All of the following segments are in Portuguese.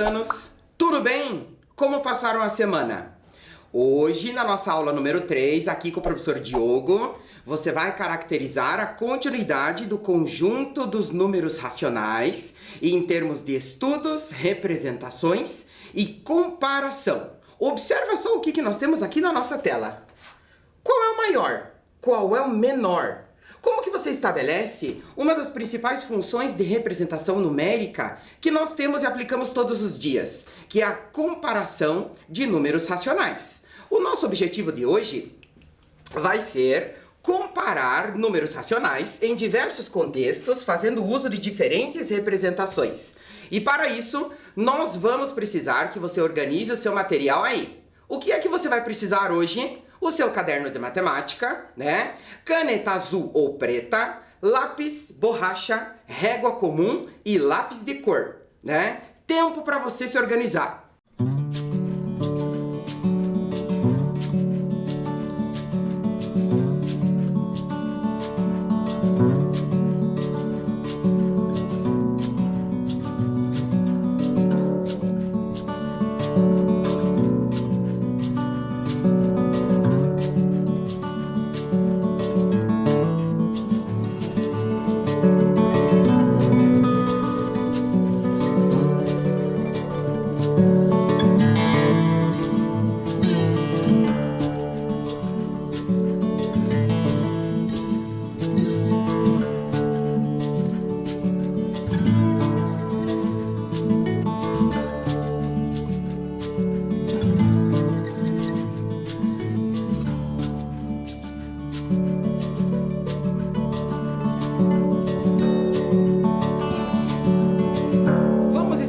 anos, tudo bem? Como passaram a semana? Hoje, na nossa aula número 3, aqui com o professor Diogo, você vai caracterizar a continuidade do conjunto dos números racionais em termos de estudos, representações e comparação. Observa só o que nós temos aqui na nossa tela. Qual é o maior? Qual é o menor? Como que você estabelece uma das principais funções de representação numérica que nós temos e aplicamos todos os dias, que é a comparação de números racionais? O nosso objetivo de hoje vai ser comparar números racionais em diversos contextos, fazendo uso de diferentes representações. E para isso, nós vamos precisar que você organize o seu material aí. O que é que você vai precisar hoje? O seu caderno de matemática, né? Caneta azul ou preta, lápis, borracha, régua comum e lápis de cor, né? Tempo para você se organizar.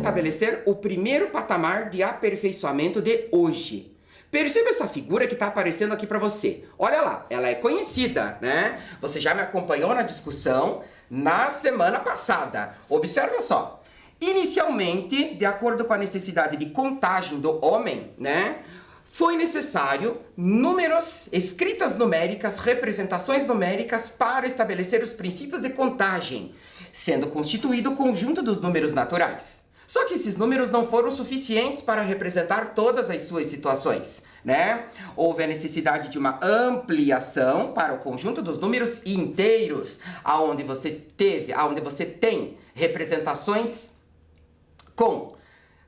Estabelecer o primeiro patamar de aperfeiçoamento de hoje. Perceba essa figura que está aparecendo aqui para você. Olha lá, ela é conhecida, né? Você já me acompanhou na discussão na semana passada. Observa só. Inicialmente, de acordo com a necessidade de contagem do homem, né? Foi necessário números, escritas numéricas, representações numéricas para estabelecer os princípios de contagem, sendo constituído o conjunto dos números naturais. Só que esses números não foram suficientes para representar todas as suas situações, né? Houve a necessidade de uma ampliação para o conjunto dos números inteiros, aonde você tem representações com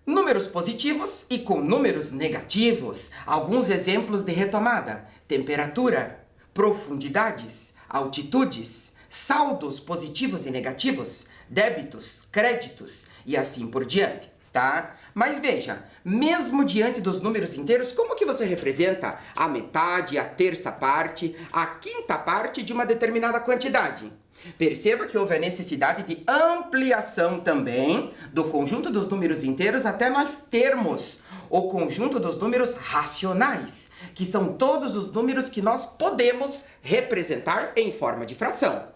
números positivos e com números negativos. Alguns exemplos de retomada: temperatura, profundidades, altitudes, saldos positivos e negativos, débitos, créditos e assim por diante, tá? Mas veja, mesmo diante dos números inteiros, como que você representa a metade, a terça parte, a quinta parte de uma determinada quantidade? Perceba que houve a necessidade de ampliação também do conjunto dos números inteiros até nós termos o conjunto dos números racionais, que são todos os números que nós podemos representar em forma de fração.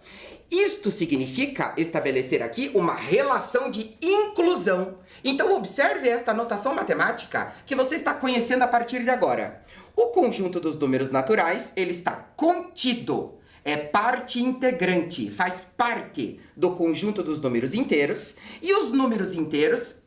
Isto significa estabelecer aqui uma relação de inclusão. Então observe esta notação matemática que você está conhecendo a partir de agora. O conjunto dos números naturais, ele está contido, é parte integrante, faz parte do conjunto dos números inteiros, e os números inteiros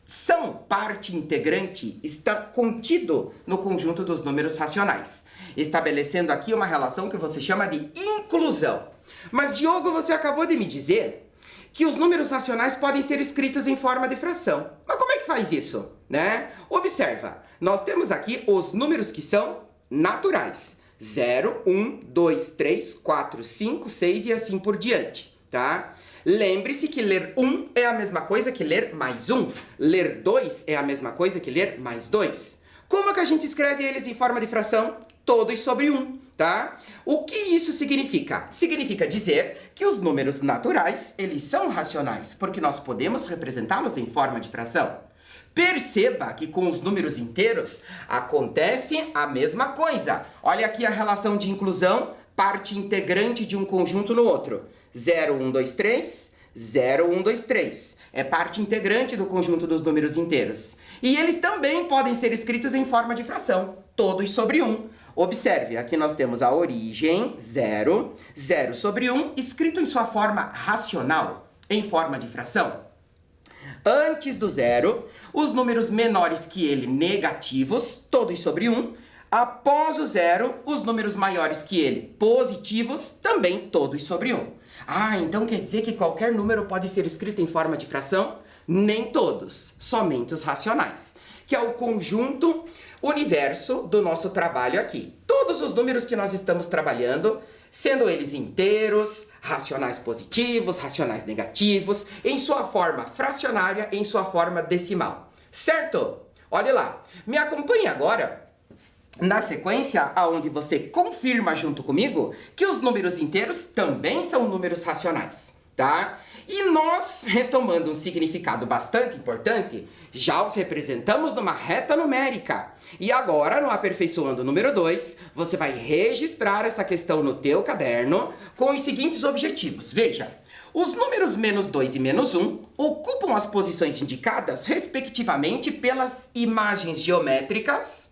são parte integrante, está contido no conjunto dos números racionais, estabelecendo aqui uma relação que você chama de inclusão. Mas, Diogo, você acabou de me dizer que os números racionais podem ser escritos em forma de fração. Mas como é que faz isso, né? Observa, nós temos aqui os números que são naturais. 0, 1, 2, 3, 4, 5, 6 e assim por diante, tá? Lembre-se que ler 1 é a mesma coisa que ler mais 1. Ler 2 é a mesma coisa que ler mais 2. Como é que a gente escreve eles em forma de fração? Todos sobre 1, tá? O que isso significa? Significa dizer que os números naturais, eles são racionais, porque nós podemos representá-los em forma de fração. Perceba que com os números inteiros acontece a mesma coisa. Olha aqui a relação de inclusão, parte integrante de um conjunto no outro. 0, 1, 2, 3, 0, 1, 2, 3. É parte integrante do conjunto dos números inteiros. E eles também podem ser escritos em forma de fração, todos sobre 1. Observe, aqui nós temos a origem, 0, 0 sobre 1, escrito em sua forma racional, em forma de fração. Antes do zero, os números menores que ele, negativos, todos sobre 1. Após o zero, os números maiores que ele, positivos, também todos sobre 1. Ah, então quer dizer que qualquer número pode ser escrito em forma de fração? Nem todos, somente os racionais, que é o conjunto universo do nosso trabalho aqui. Todos os números que nós estamos trabalhando, sendo eles inteiros, racionais positivos, racionais negativos, em sua forma fracionária, em sua forma decimal. Certo? Olha lá, me acompanhe agora na sequência aonde você confirma junto comigo que os números inteiros também são números racionais, tá? E nós, retomando um significado bastante importante, já os representamos numa reta numérica. E agora, no aperfeiçoando número 2, você vai registrar essa questão no teu caderno com os seguintes objetivos. Veja, os números menos 2 e menos 1 ocupam as posições indicadas, respectivamente, pelas imagens geométricas.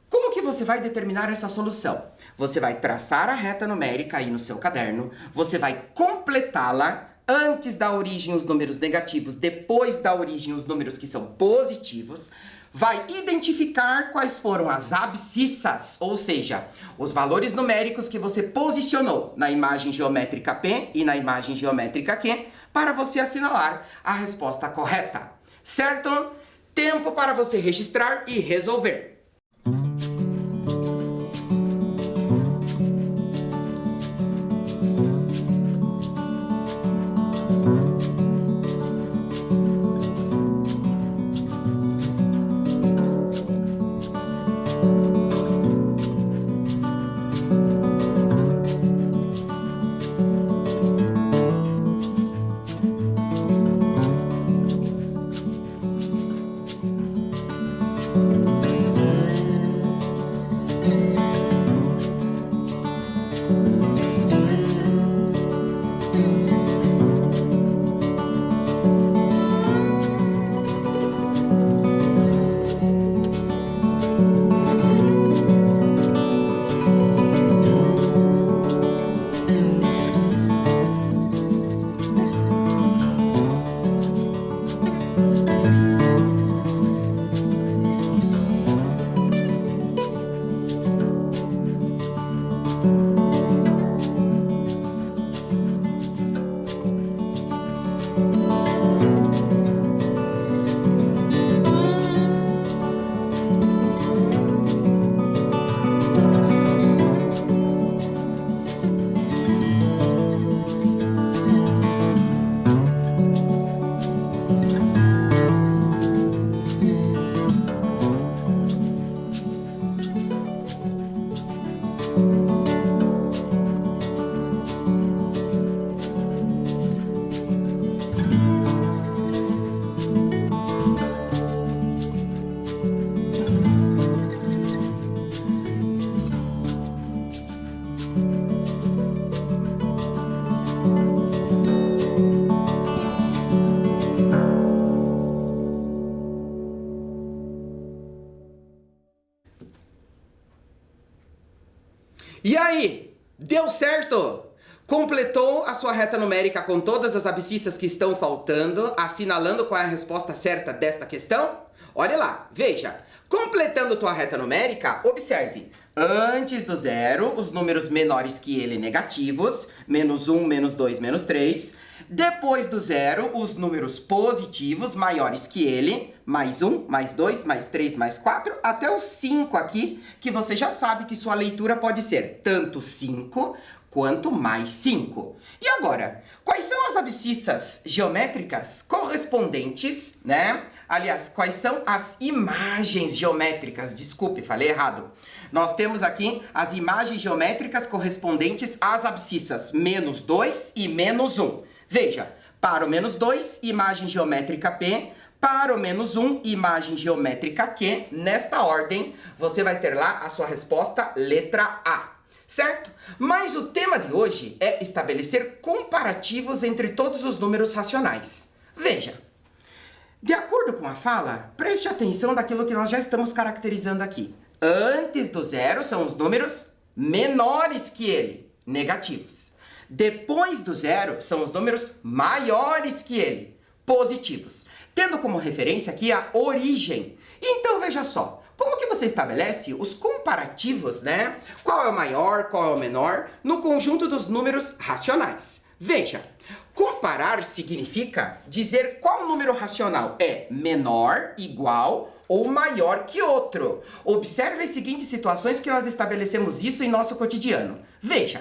Como que você vai determinar essa solução? Você vai traçar a reta numérica aí no seu caderno, você vai completá-la antes da origem os números negativos, depois da origem os números que são positivos, vai identificar quais foram as abscissas, ou seja, os valores numéricos que você posicionou na imagem geométrica P e na imagem geométrica Q, para você assinalar a resposta correta. Certo? Tempo para você registrar e resolver. E aí, deu certo? Completou a sua reta numérica com todas as abscissas que estão faltando, assinalando qual é a resposta certa desta questão? Olha lá, veja. Completando tua reta numérica, observe. Antes do zero, os números menores que ele negativos, menos 1, menos 2, menos 3. Depois do zero, os números positivos maiores que ele, mais 1, mais 2, mais 3, mais 4, até o 5 aqui, que você já sabe que sua leitura pode ser tanto 5 quanto mais 5. E agora, quais são as abscissas geométricas correspondentes, né? Aliás, quais são as imagens geométricas? Desculpe, falei errado. Nós temos aqui as imagens geométricas correspondentes às abscissas menos 2 e menos 1. Veja, para o menos 2, imagem geométrica P. Para o menos 1, imagem geométrica Q. Nesta ordem, você vai ter lá a sua resposta letra A. Certo? Mas o tema de hoje é estabelecer comparativos entre todos os números racionais. Veja, de acordo com a fala, preste atenção daquilo que nós já estamos caracterizando aqui. Antes do zero são os números menores que ele, negativos. Depois do zero são os números maiores que ele, positivos. tendo como referência aqui a origem. Então, veja só, como que você estabelece os comparativos, né? Qual é o maior, qual é o menor, no conjunto dos números racionais? Veja, comparar significa dizer qual número racional é menor, igual ou maior que outro. Observe as seguintes situações que nós estabelecemos isso em nosso cotidiano. Veja,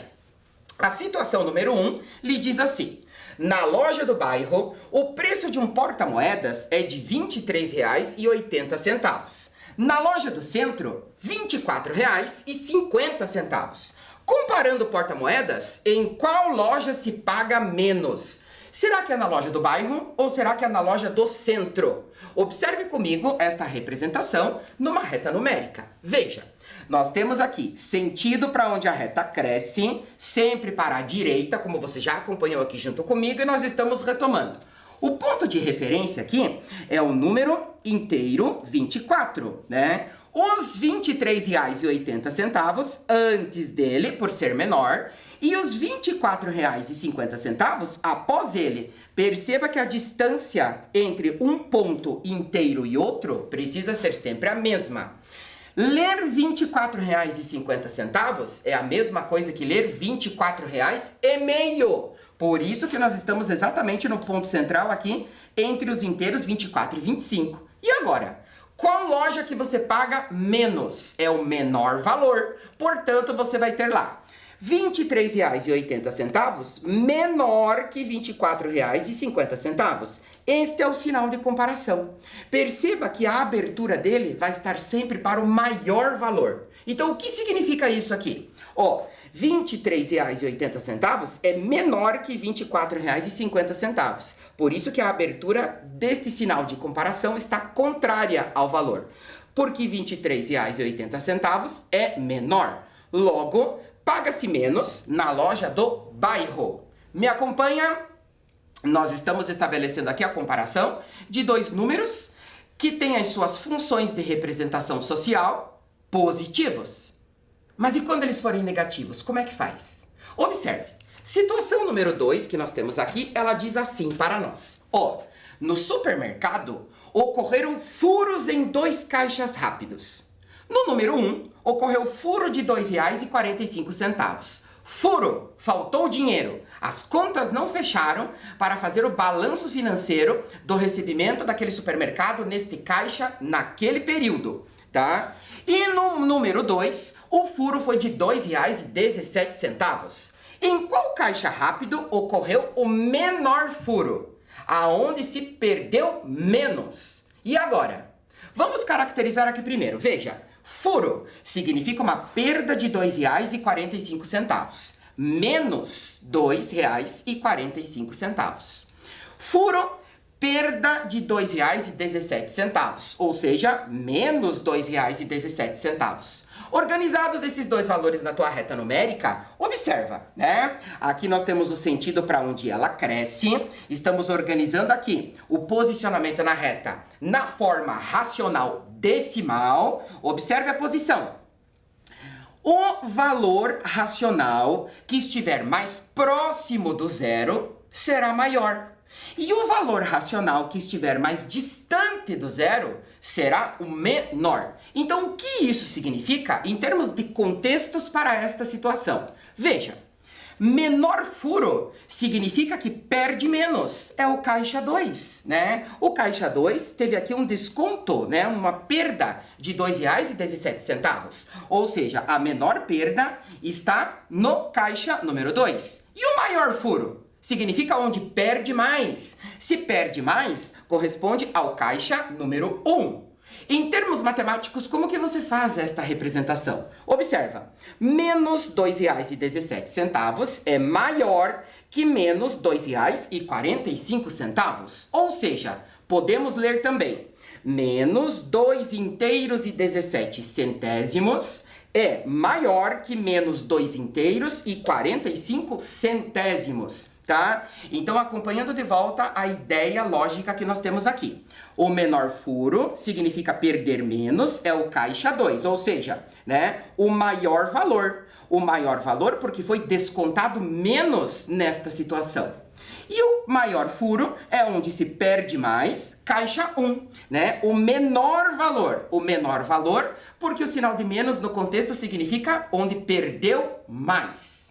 a situação número 1 lhe diz assim: na loja do bairro, o preço de um porta-moedas é de R$ 23,80. Na loja do centro, R$ 24,50. Comparando porta-moedas, em qual loja se paga menos? Será que é na loja do bairro ou será que é na loja do centro? Observe comigo esta representação numa reta numérica. Veja, nós temos aqui sentido para onde a reta cresce, sempre para a direita, como você já acompanhou aqui junto comigo, e nós estamos retomando. O ponto de referência aqui é o número inteiro 24, né? Os R$ 23,80 antes dele, por ser menor, e os R$ 24,50 após ele. Perceba que a distância entre um ponto inteiro e outro precisa ser sempre a mesma. Ler R$ 24,50 é a mesma coisa que ler R$ 24,50. Por isso que nós estamos exatamente no ponto central aqui, entre os inteiros 24 e 25. E agora? Qual loja que você paga menos? É o menor valor. Portanto, você vai ter lá R$ 23,80 menor que R$ 24,50. Este é o sinal de comparação. Perceba que a abertura dele vai estar sempre para o maior valor. Então, o que significa isso aqui? Ó, R$ 23,80 é menor que R$ 24,50. Por isso que a abertura deste sinal de comparação está contrária ao valor. Porque R$ 23,80 é menor. Logo, paga-se menos na loja do bairro. Me acompanha? Nós estamos estabelecendo aqui a comparação de dois números que têm as suas funções de representação social positivos. Mas e quando eles forem negativos, como é que faz? Observe. Situação número 2 que nós temos aqui, ela diz assim para nós. Ó, no supermercado ocorreram furos em 2 caixas rápidos. No número 1, ocorreu furo de R$ 2,45. Furo, faltou dinheiro. As contas não fecharam para fazer o balanço financeiro do recebimento daquele supermercado neste caixa naquele período, tá? E no número 2, o furo foi de R$ 2,17. Em qual caixa rápido ocorreu o menor furo? Aonde se perdeu menos? E agora? Vamos caracterizar aqui primeiro. Veja, furo significa uma perda de R$ 2,45. Menos R$ 2,45. Furo, perda de R$ 2,17, ou seja, menos R$ 2,17. Organizados esses dois valores na tua reta numérica, observa, né? Aqui nós temos o sentido para onde ela cresce. Estamos organizando aqui o posicionamento na reta na forma racional decimal. Observe a posição. O valor racional que estiver mais próximo do zero será maior. E o valor racional que estiver mais distante do zero será o menor. Então, o que isso significa em termos de contextos para esta situação? Veja, menor furo significa que perde menos. É o caixa 2, né? O caixa 2 teve aqui um desconto, né? Uma perda de R$ 2,17. Ou seja, a menor perda está no caixa número 2. E o maior furo? Significa onde perde mais. Se perde mais, corresponde ao caixa número 1. Em termos matemáticos, como que você faz esta representação? Observa, menos R$ 2,17 é maior que menos R$ 2,45. Ou seja, podemos ler também, menos 2,17 é maior que menos 2,45. Tá? Então, acompanhando de volta a ideia lógica que nós temos aqui. O menor furo significa perder menos, é o caixa 2, ou seja, né, o maior valor. o maior valor porque foi descontado menos nesta situação. E o maior furo é onde se perde mais, caixa 1, né? O menor valor, porque o sinal de menos no contexto significa onde perdeu mais.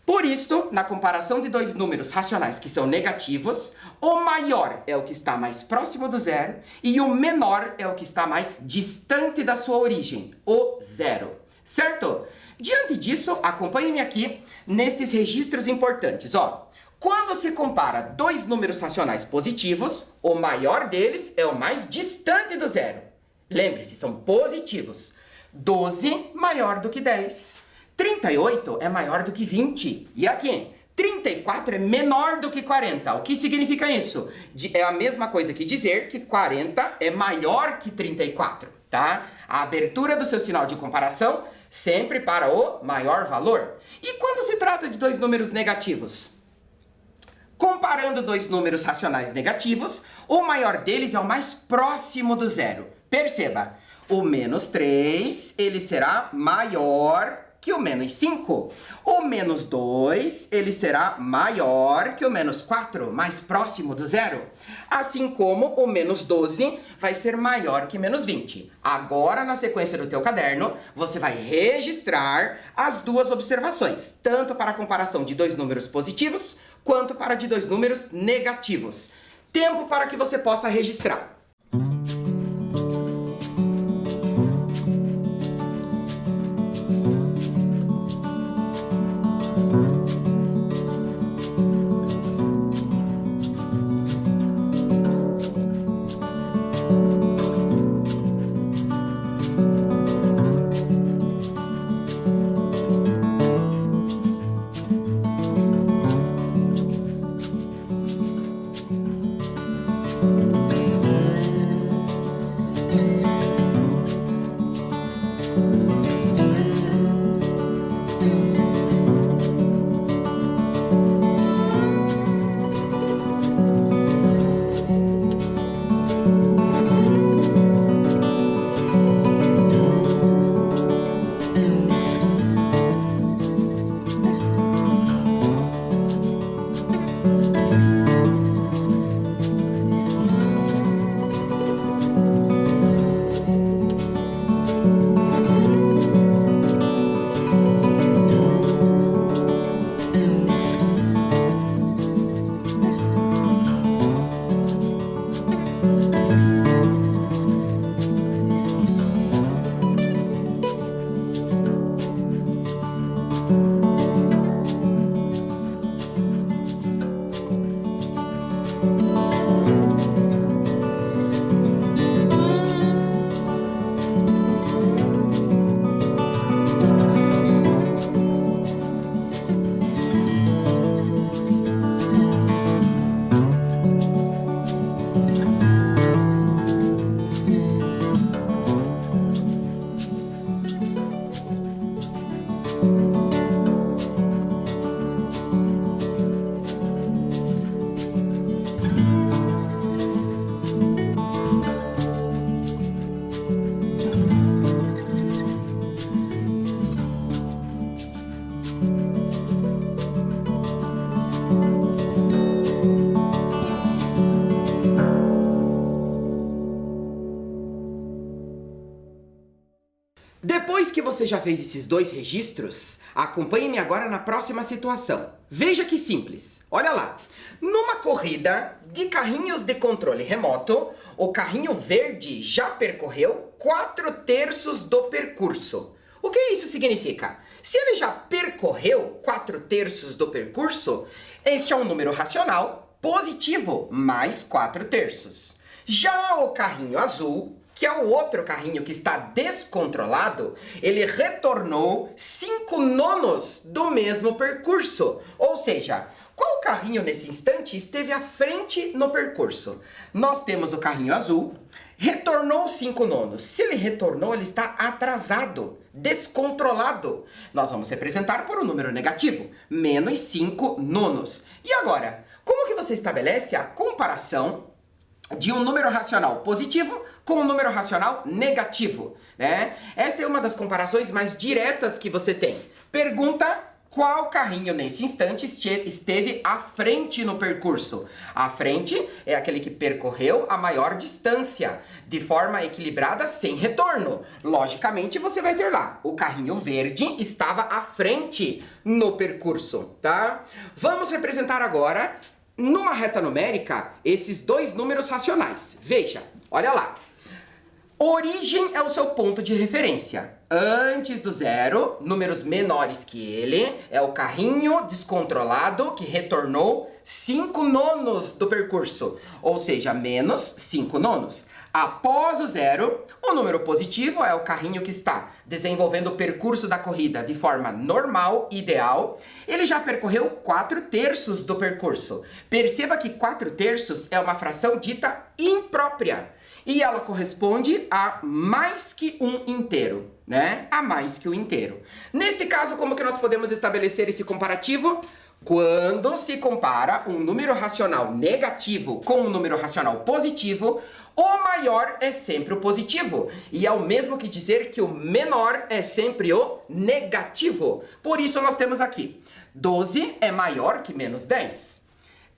Por isso, na comparação de dois números racionais que são negativos, o maior é o que está mais próximo do zero e o menor é o que está mais distante da sua origem, o zero. Certo? Diante disso, acompanhe-me aqui nestes registros importantes. Ó, quando se compara dois números racionais positivos, o maior deles é o mais distante do zero. Lembre-se, são positivos. 12 maior do que 10. 38 é maior do que 20. E aqui, 34 é menor do que 40. O que significa isso? É a mesma coisa que dizer que 40 é maior que 34, tá? A abertura do seu sinal de comparação sempre para o maior valor. E quando se trata de dois números negativos? Comparando dois números racionais negativos, o maior deles é o mais próximo do zero. Perceba, o menos 3, ele será maior que o menos 5. O menos 2, ele será maior que o menos 4, mais próximo do zero. Assim como o menos 12 vai ser maior que menos 20. Agora, na sequência do teu caderno, você vai registrar as duas observações, tanto para a comparação de dois números positivos, quanto para de dois números negativos. Tempo para que você possa registrar. Depois que você já fez esses dois registros, acompanhe-me agora na próxima situação. Veja que simples. Olha lá. Numa corrida de carrinhos de controle remoto, o carrinho verde já percorreu 4/3 do percurso. O que isso significa? Se ele já percorreu 4/3 do percurso, este é um número racional positivo, mais 4/3. Já o carrinho azul, que é o outro carrinho que está descontrolado, ele retornou 5/9 do mesmo percurso. Ou seja, qual carrinho nesse instante esteve à frente no percurso? Nós temos o carrinho azul, retornou 5/9. Se ele retornou, ele está atrasado, descontrolado. Nós vamos representar por um número negativo, menos 5/9. E agora, como que você estabelece a comparação de um número racional positivo com um número racional negativo, né? Esta é uma das comparações mais diretas que você tem. Pergunta: qual carrinho nesse instante esteve à frente no percurso? À frente é aquele que percorreu a maior distância, de forma equilibrada, sem retorno. Logicamente, você vai ter lá, o carrinho verde estava à frente no percurso, tá? Vamos representar agora, numa reta numérica, esses dois números racionais. Veja, olha lá. Origem é o seu ponto de referência. Antes do zero, números menores que ele, é o carrinho descontrolado que retornou 5 nonos do percurso, ou seja, menos 5 nonos. Após o zero, o número positivo é o carrinho que está desenvolvendo o percurso da corrida de forma normal, ideal. Ele já percorreu 4/3 do percurso. Perceba que 4/3 é uma fração dita imprópria. E ela corresponde a mais que um inteiro, né? A mais que um inteiro. Neste caso, como que nós podemos estabelecer esse comparativo? Quando se compara um número racional negativo com um número racional positivo, o maior é sempre o positivo. E é o mesmo que dizer que o menor é sempre o negativo. Por isso nós temos aqui, 12 é maior que menos 10.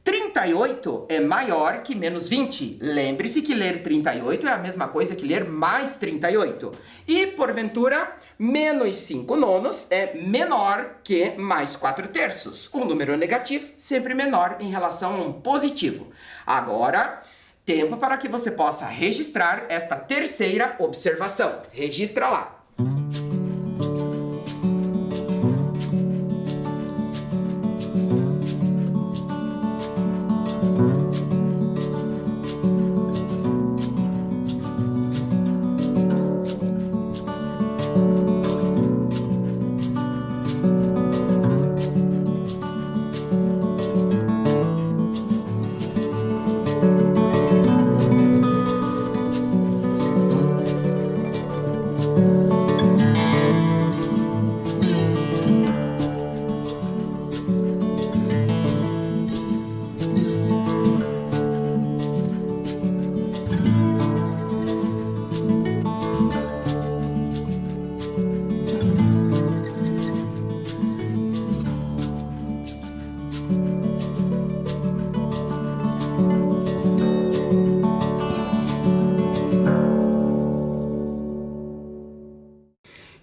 38 é maior que menos 20. Lembre-se que ler 38 é a mesma coisa que ler mais 38. E, porventura, menos 5 nonos é menor que mais 4/3. Um número negativo sempre menor em relação a um positivo. Agora, tempo para que você possa registrar esta terceira observação. Registra lá.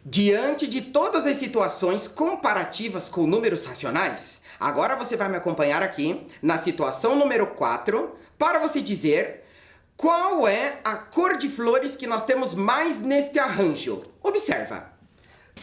Diante de todas as situações comparativas com números racionais, agora você vai me acompanhar aqui na situação número 4 para você dizer qual é a cor de flores que nós temos mais neste arranjo. Observa.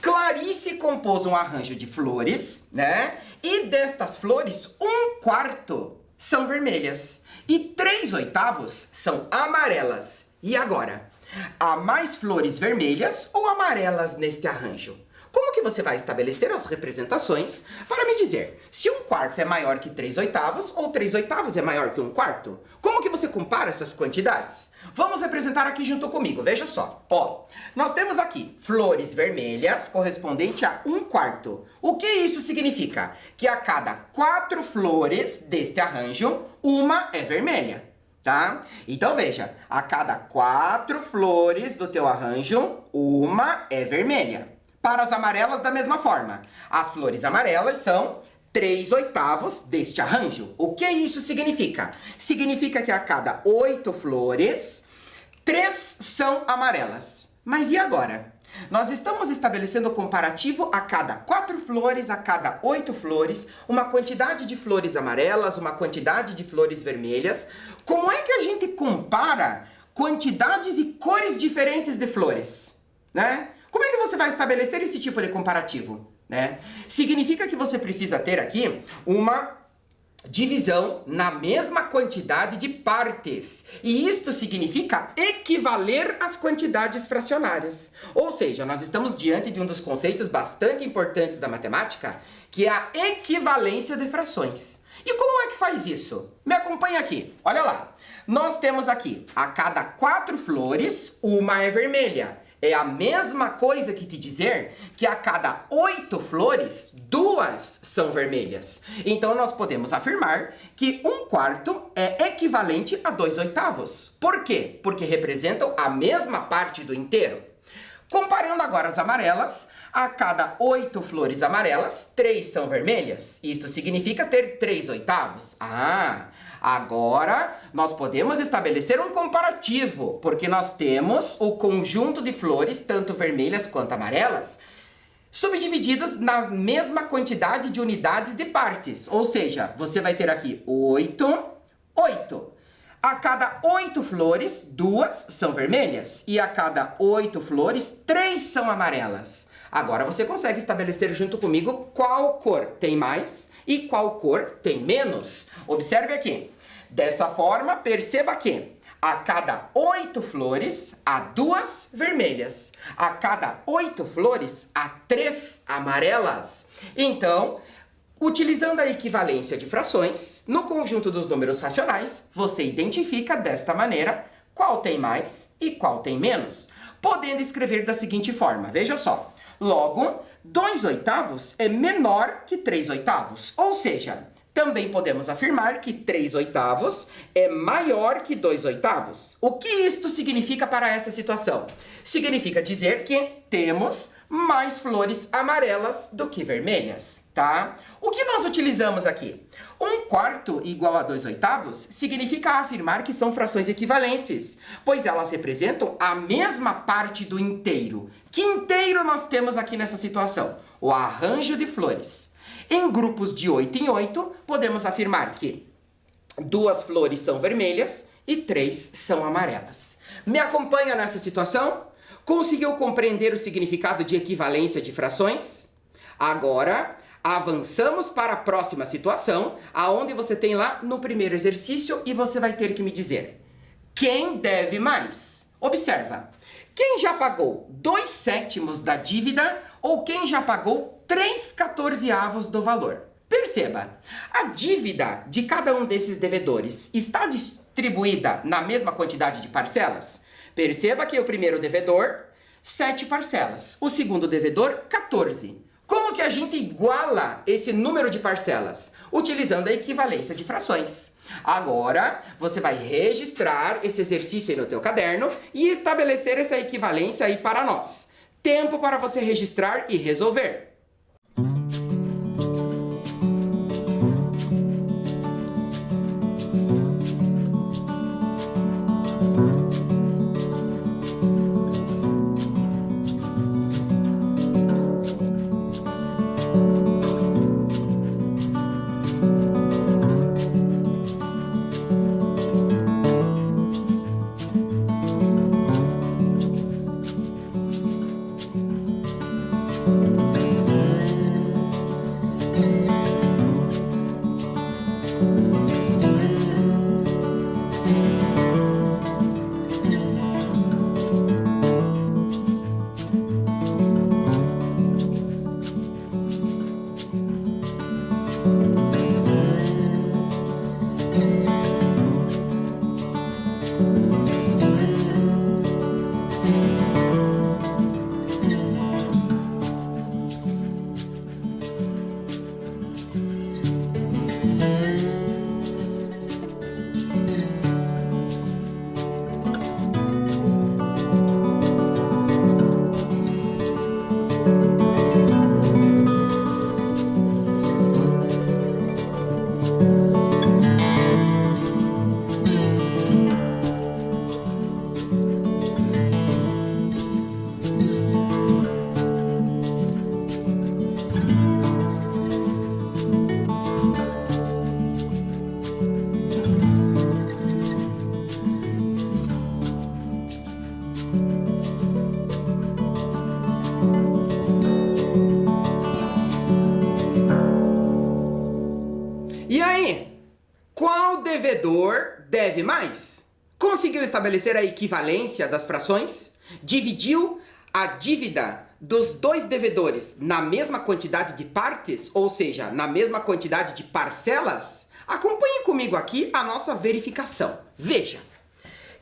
Clarice compôs um arranjo de flores, né? E destas flores, 1/4 são vermelhas e 3/8 são amarelas. E agora? Há mais flores vermelhas ou amarelas neste arranjo? Como que você vai estabelecer as representações para me dizer se 1/4 é maior que 3/8 ou 3/8 é maior que 1/4? Como que você compara essas quantidades? Vamos representar aqui junto comigo, veja só. Ó, nós temos aqui flores vermelhas correspondente a 1/4. O que isso significa? Que a cada 4 flores deste arranjo, uma é vermelha. Tá? Então veja, a cada 4 flores do teu arranjo, uma é vermelha. Para as amarelas, da mesma forma. As flores amarelas são 3/8 deste arranjo. O que isso significa? Significa que a cada 8 flores, 3 são amarelas. Mas e agora? Nós estamos estabelecendo o comparativo a cada 4 flores, a cada 8 flores, uma quantidade de flores amarelas, uma quantidade de flores vermelhas. Como é que a gente compara quantidades e cores diferentes de flores, né? Como é que você vai estabelecer esse tipo de comparativo, né? Significa que você precisa ter aqui uma divisão na mesma quantidade de partes. E isto significa equivaler às quantidades fracionárias. Ou seja, nós estamos diante de um dos conceitos bastante importantes da matemática, que é a equivalência de frações. E como é que faz isso? Me acompanha aqui, olha lá. Nós temos aqui, a cada 4 flores, uma é vermelha. É a mesma coisa que te dizer que a cada 8 flores, 2 são vermelhas. Então, nós podemos afirmar que 1/4 é equivalente a 2/8. Por quê? Porque representam a mesma parte do inteiro. Comparando agora as amarelas, A cada 8 flores amarelas, 3 são vermelhas. Isto significa ter 3/8. Agora nós podemos estabelecer um comparativo, porque nós temos o conjunto de flores, tanto vermelhas quanto amarelas, subdivididos na mesma quantidade de unidades de partes. Ou seja, você vai ter aqui 8, 8. A cada 8 flores, 2 são vermelhas. E a cada 8 flores, 3 são amarelas. Agora você consegue estabelecer junto comigo qual cor tem mais e qual cor tem menos. Observe aqui. Dessa forma, perceba que a cada 8 flores, há 2 vermelhas. A cada 8 flores, há 3 amarelas. Então, utilizando a equivalência de frações, no conjunto dos números racionais, você identifica desta maneira qual tem mais e qual tem menos, podendo escrever da seguinte forma, veja só. Logo, 2/8 é menor que 3/8, ou seja, também podemos afirmar que 3/8 é maior que 2/8. O que isto significa para essa situação? Significa dizer que temos mais flores amarelas do que vermelhas, tá? O que nós utilizamos aqui? 1/4 igual a 2/8 significa afirmar que são frações equivalentes, pois elas representam a mesma parte do inteiro. Que inteiro nós temos aqui nessa situação? O arranjo de flores. Em grupos de 8 em 8, podemos afirmar que 2 flores são vermelhas e 3 são amarelas. Me acompanha nessa situação? Conseguiu compreender o significado de equivalência de frações? Agora, avançamos para a próxima situação, aonde você tem lá no primeiro exercício e você vai ter que me dizer: quem deve mais? Observa. Quem já pagou 2/7 da dívida ou quem já pagou 3/14 do valor? Perceba, a dívida de cada um desses devedores está distribuída na mesma quantidade de parcelas? Perceba que o primeiro devedor, 7 parcelas. O segundo devedor, 14. Como que a gente iguala esse número de parcelas? Utilizando a equivalência de frações. Agora, você vai registrar esse exercício aí no teu caderno e estabelecer essa equivalência aí para nós. Tempo para você registrar e resolver. E aí, qual devedor deve mais? Conseguiu estabelecer a equivalência das frações? Dividiu a dívida dos dois devedores na mesma quantidade de partes, ou seja, na mesma quantidade de parcelas? Acompanhe comigo aqui a nossa verificação. Veja,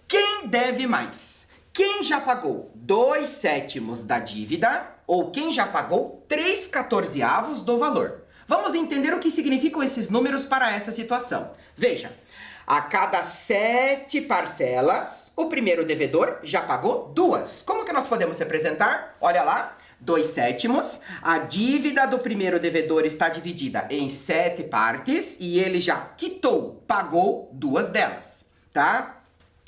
quem deve mais? Quem já pagou 2/7 da dívida ou quem já pagou 3/14 do valor? Vamos entender o que significam esses números para essa situação. Veja, a cada 7 parcelas, o primeiro devedor já pagou 2. Como que nós podemos representar? Olha lá, 2/7. A dívida do primeiro devedor está dividida em 7 partes e ele já quitou, pagou 2 delas, tá?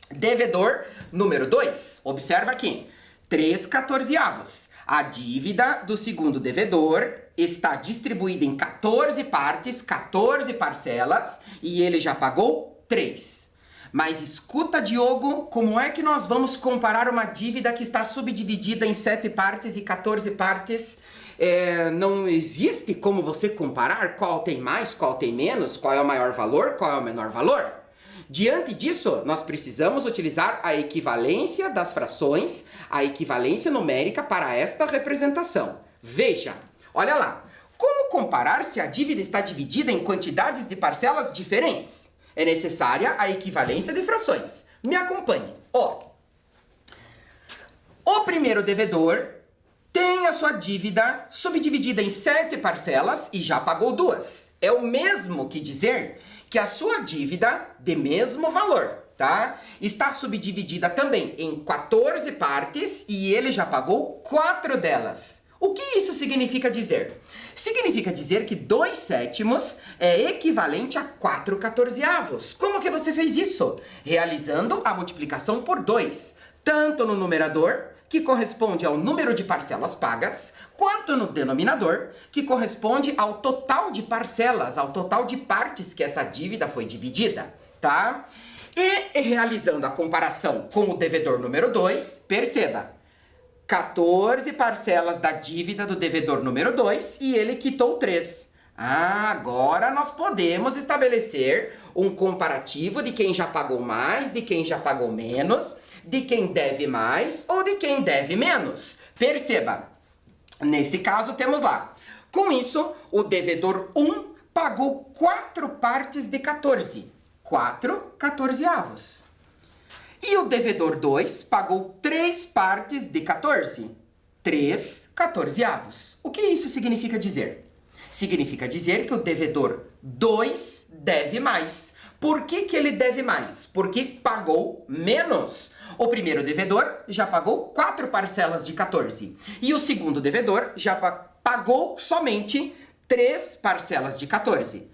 Devedor número 2, observa aqui, 3/14. A dívida do segundo devedor está distribuída em 14 partes, 14 parcelas, e ele já pagou 3. Mas escuta, Diogo, como é que nós vamos comparar uma dívida que está subdividida em 7 partes e 14 partes? Não existe como você comparar qual tem mais, qual tem menos, qual é o maior valor, qual é o menor valor? Diante disso, nós precisamos utilizar a equivalência das frações, a equivalência numérica para esta representação. Veja, olha lá, como comparar se a dívida está dividida em quantidades de parcelas diferentes? É necessária a equivalência de frações. Me acompanhe. Ó, o primeiro devedor tem a sua dívida subdividida em 7 parcelas e já pagou 2. É o mesmo que dizer que a sua dívida, de mesmo valor, tá? Está subdividida também em 14 partes e ele já pagou 4 delas. O que isso significa dizer? Significa dizer que 2/7 é equivalente a 4/14. Como que você fez isso? Realizando a multiplicação por 2, tanto no numerador, que corresponde ao número de parcelas pagas, quanto no denominador, que corresponde ao total de parcelas, ao total de partes que essa dívida foi dividida, tá? E realizando a comparação com o devedor número 2, perceba, 14 parcelas da dívida do devedor número 2 e ele quitou 3. Agora nós podemos estabelecer um comparativo de quem já pagou mais, de quem já pagou menos, de quem deve mais ou de quem deve menos. Perceba, nesse caso temos lá, com isso, o devedor 1 pagou 4 partes de 14, 4/14. E o devedor 2 pagou 3 partes de 14, 3/14. O que isso significa dizer? Significa dizer que o devedor 2 deve mais. Por que que ele deve mais? Porque pagou menos. O primeiro devedor já pagou 4 parcelas de 14. E o segundo devedor já pagou somente 3 parcelas de 14.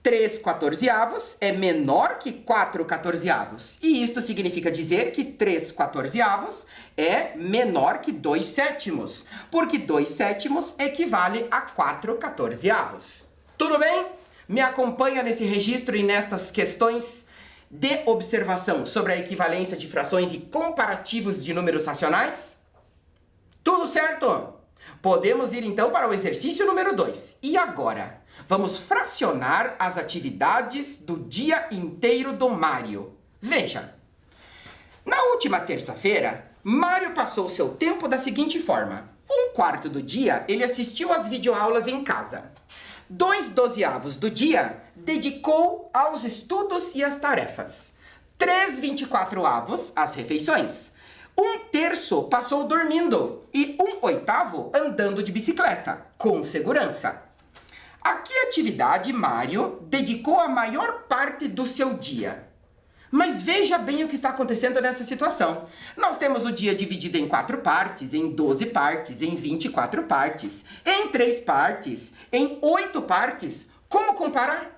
3/14 é menor que 4/14. E isto significa dizer que 3/14 é menor que 2/7. Porque 2/7 equivale a 4/14. Tudo bem? Me acompanha nesse registro e nestas questões de observação sobre a equivalência de frações e comparativos de números racionais? Tudo certo? Podemos ir então para o exercício número 2. E agora? Vamos fracionar as atividades do dia inteiro do Mário. Veja, na última terça-feira, Mário passou seu tempo da seguinte forma. 1/4 do dia ele assistiu às videoaulas em casa. 2/12 do dia dedicou aos estudos e às tarefas. 3/24 às refeições. 1/3 passou dormindo e 1/8 andando de bicicleta, com segurança. A que atividade Mário dedicou a maior parte do seu dia? Mas veja bem o que está acontecendo nessa situação. Nós temos o dia dividido em 4 partes, em 12 partes, em 24 partes, em 3 partes, em 8 partes. Como comparar?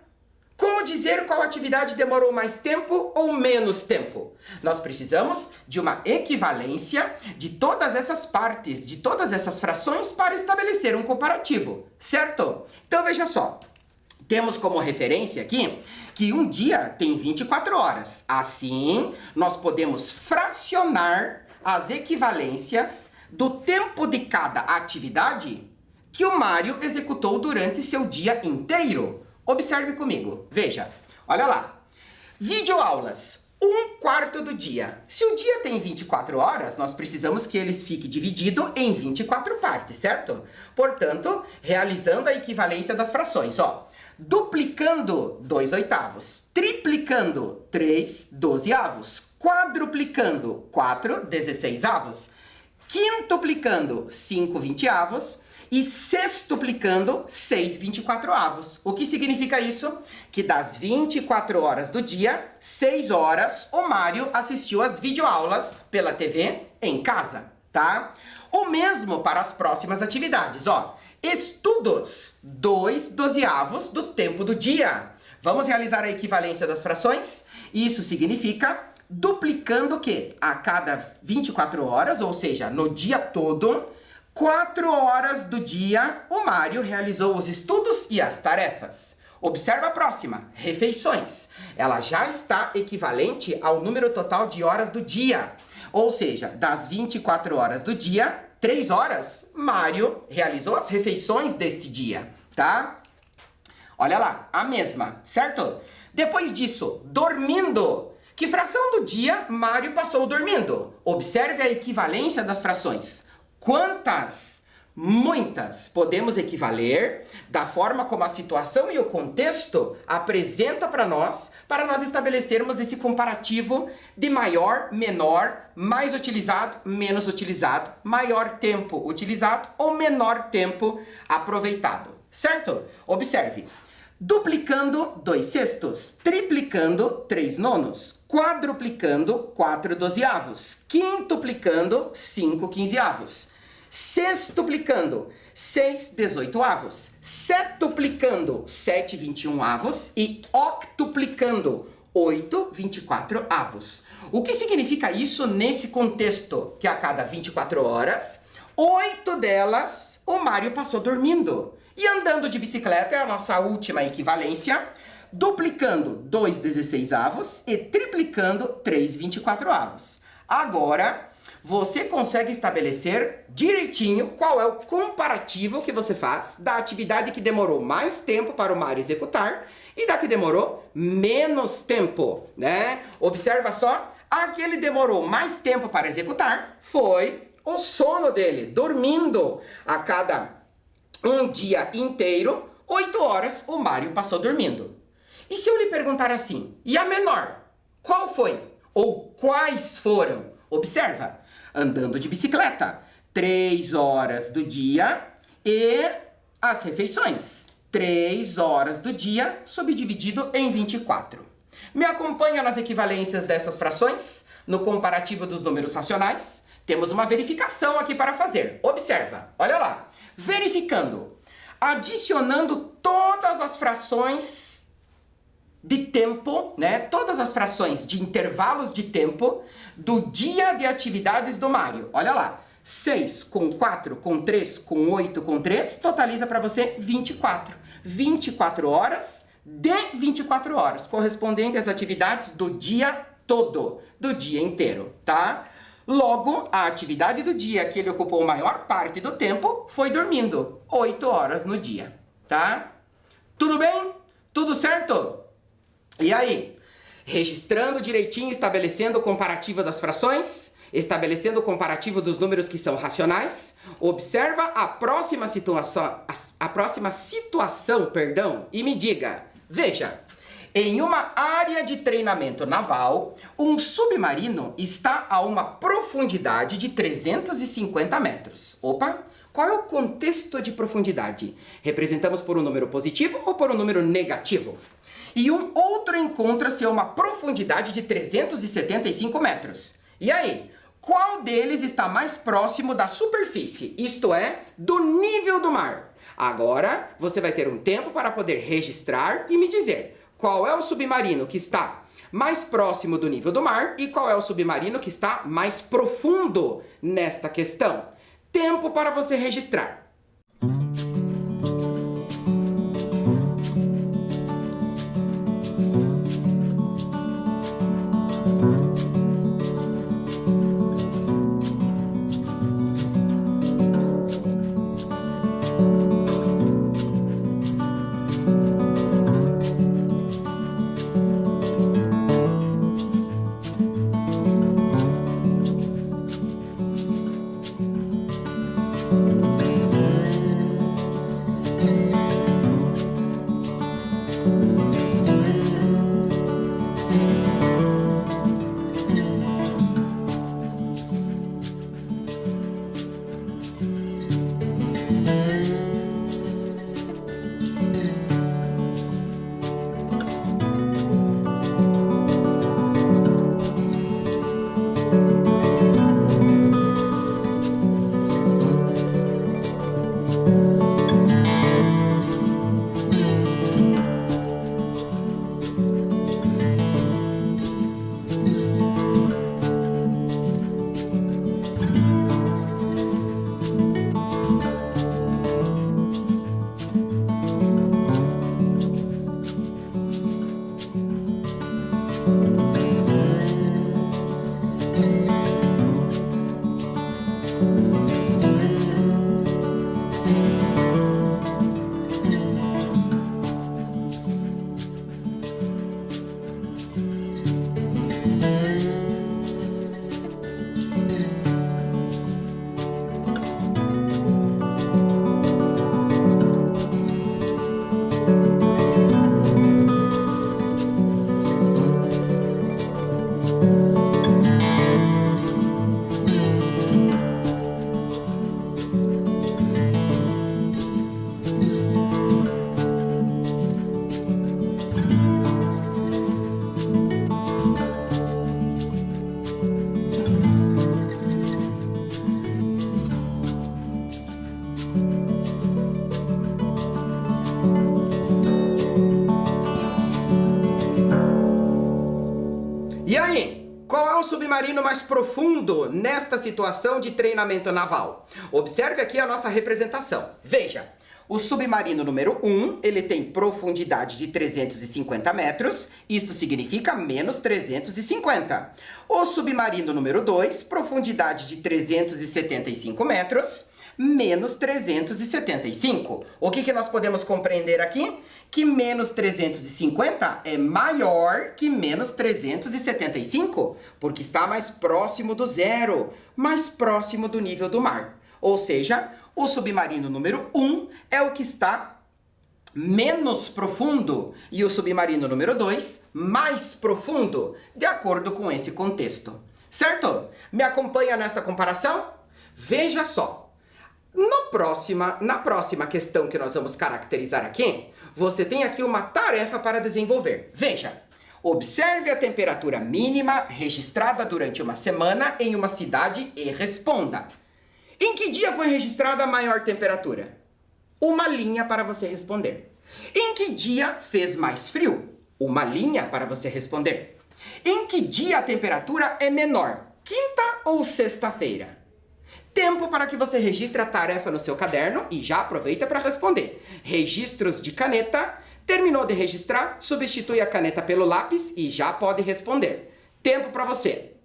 Como dizer qual atividade demorou mais tempo ou menos tempo? Nós precisamos de uma equivalência de todas essas partes, de todas essas frações para estabelecer um comparativo, certo? Então veja só, temos como referência aqui que um dia tem 24 horas. Assim, nós podemos fracionar as equivalências do tempo de cada atividade que o Mário executou durante seu dia inteiro. Observe comigo, veja, olha lá. Videoaulas, 1/4 do dia. Se o dia tem 24 horas, nós precisamos que ele fique dividido em 24 partes, certo? Portanto, realizando a equivalência das frações, ó. Duplicando 2/8, triplicando 3/12, quadruplicando 4/16, quintuplicando 5/20 e sextuplicando 6/24. O que significa isso? Que das 24 horas do dia, 6 horas o Mário assistiu às videoaulas pela TV em casa, tá? O mesmo para as próximas atividades, ó. Estudos, 2/12 do tempo do dia. Vamos realizar a equivalência das frações? Isso significa duplicando o quê? A cada 24 horas, ou seja, no dia todo, 4 horas do dia, o Mário realizou os estudos e as tarefas. Observa a próxima, refeições. Ela já está equivalente ao número total de horas do dia. Ou seja, das 24 horas do dia, 3 horas, Mário realizou as refeições deste dia, tá? Olha lá, a mesma, certo? Depois disso, dormindo. Que fração do dia Mário passou dormindo? Observe a equivalência das frações. Quantas? Muitas. Podemos equivaler da forma como a situação e o contexto apresenta para nós estabelecermos esse comparativo de maior, menor, mais utilizado, menos utilizado, maior tempo utilizado ou menor tempo aproveitado. Certo? Observe. Duplicando, 2/6, triplicando, 3/9, quadruplicando, 4/12, quintuplicando, 5/15, sextuplicando, 6/18, setuplicando, 7/21 e octuplicando, 8/24. O que significa isso nesse contexto? Que a cada 24 horas, 8 delas o Mário passou dormindo. E andando de bicicleta é a nossa última equivalência, duplicando 2/16 e triplicando 3/24. Agora, você consegue estabelecer direitinho qual é o comparativo que você faz da atividade que demorou mais tempo para o Mário executar e da que demorou menos tempo, né? Observa só, a que ele demorou mais tempo para executar foi o sono dele, dormindo. A cada um dia inteiro, 8 horas, o Mário passou dormindo. E se eu lhe perguntar assim, e a menor? Qual foi? Ou quais foram? Observa, andando de bicicleta, 3 horas do dia e as refeições. 3 horas do dia subdividido em 24. Me acompanha nas equivalências dessas frações? No comparativo dos números racionais? Temos uma verificação aqui para fazer. Observa, olha lá. Verificando, adicionando todas as frações de tempo, né? Todas as frações de intervalos de tempo do dia de atividades do Mário. Olha lá, 6 com 4, com 3, com 8, com 3, totaliza para você 24. 24 horas de 24 horas, correspondente às atividades do dia todo, do dia inteiro, tá? Logo, a atividade do dia que ele ocupou a maior parte do tempo foi dormindo, 8 horas no dia, tá? Tudo bem? Tudo certo? E aí? Registrando direitinho, estabelecendo o comparativo das frações, estabelecendo o comparativo dos números que são racionais, observa a próxima situação, e me diga, veja, em uma área de treinamento naval, um submarino está a uma profundidade de 350 metros. Opa! Qual é o contexto de profundidade? Representamos por um número positivo ou por um número negativo? E um outro encontra-se a uma profundidade de 375 metros. E aí? Qual deles está mais próximo da superfície, isto é, do nível do mar? Agora, você vai ter um tempo para poder registrar e me dizer qual é o submarino que está mais próximo do nível do mar e qual é o submarino que está mais profundo nesta questão. Tempo para você registrar. E aí, qual é o submarino mais profundo nesta situação de treinamento naval? Observe aqui a nossa representação. Veja, o submarino número 1, ele tem profundidade de 350 metros, isso significa menos 350. O submarino número 2, profundidade de 375 metros, menos 375. O que nós podemos compreender aqui? Que menos 350 é maior que menos 375, porque está mais próximo do zero, mais próximo do nível do mar. Ou seja, o submarino número 1 é o que está menos profundo e o submarino número 2 mais profundo, de acordo com esse contexto. Certo? Me acompanha nesta comparação? Veja só. Na próxima questão que nós vamos caracterizar aqui, você tem aqui uma tarefa para desenvolver. Veja, observe a temperatura mínima registrada durante uma semana em uma cidade e responda. Em que dia foi registrada a maior temperatura? Uma linha para você responder. Em que dia fez mais frio? Uma linha para você responder. Em que dia a temperatura é menor? Quinta ou sexta-feira? Tempo para que você registre a tarefa no seu caderno e já aproveita para responder. Registros de caneta. Terminou de registrar? Substitui a caneta pelo lápis e já pode responder. Tempo para você.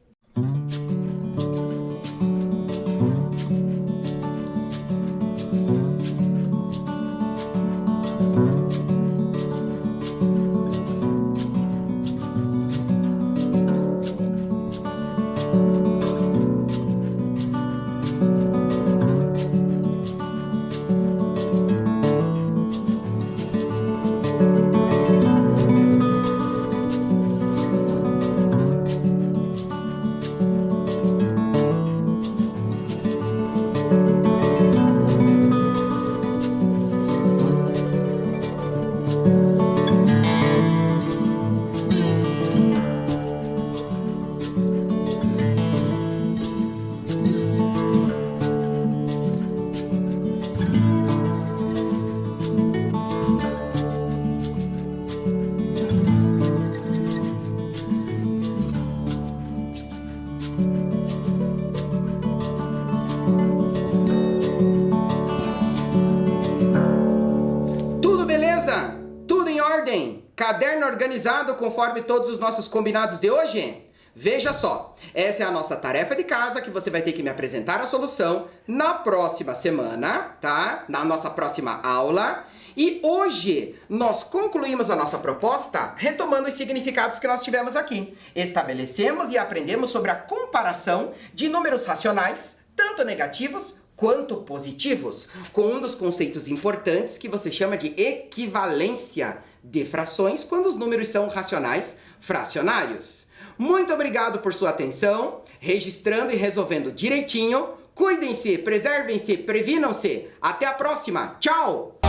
Caderno organizado conforme todos os nossos combinados de hoje? Veja só, essa é a nossa tarefa de casa que você vai ter que me apresentar a solução na próxima semana, tá? Na nossa próxima aula. E hoje nós concluímos a nossa proposta retomando os significados que nós tivemos aqui. Estabelecemos e aprendemos sobre a comparação de números racionais, tanto negativos quanto positivos, com um dos conceitos importantes que você chama de equivalência de frações quando os números são racionais fracionários. Muito obrigado por sua atenção, registrando e resolvendo direitinho. Cuidem-se, preservem-se, previnam-se. Até a próxima. Tchau!